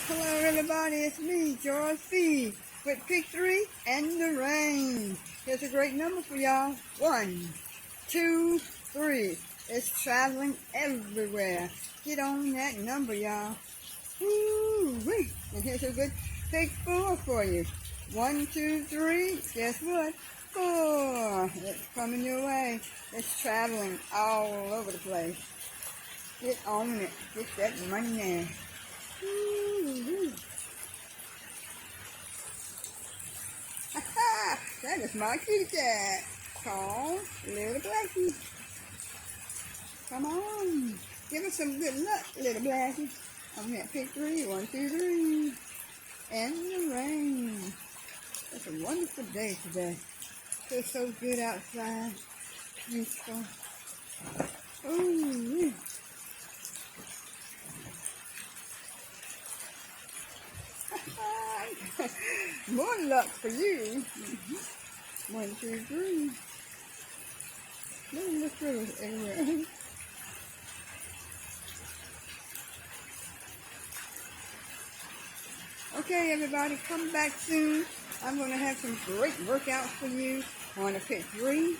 Hello everybody, it's me, George B. with Pick 3 and the Rain. Here's a great number for y'all. 1, 2, 3. It's traveling everywhere. Get on that number, y'all. Woo-wee. And here's a good Pick 4 for you. 1, 2, 3. Guess what? 4. It's coming your way. It's traveling all over the place. Get on it. Get that money now. That is my kitty cat called Little Blackie. Come on, give us some good luck, Little Blackie. I'm gonna pick 3, 1, 2, 3, and the rain. It's a wonderful day today. Feels so good outside, peaceful. Ooh. More luck for you. 1, 2, 3. Look through everywhere. Okay, everybody, come back soon. I'm going to have some great workouts for you on the Pick 3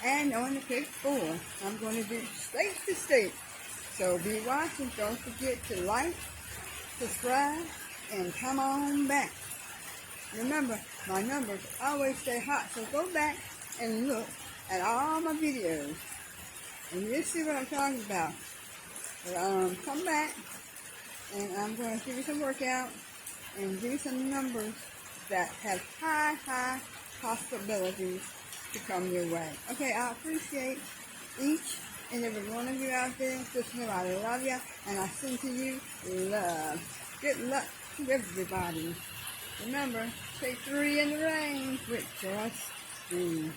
and on the Pick 4. I'm going to do state to state. So be watching. Don't forget to like, subscribe, and come on back. Remember, my numbers always stay hot, so go back and look at all my videos, and you'll see what I'm talking about. Come back, and I'm going to give you some workout and give you some numbers that have high possibilities to come your way. Okay, I appreciate each and every one of you out there. Just know I love you, and I send to you love. Good luck to everybody. Remember, take 3 in the rain with George B.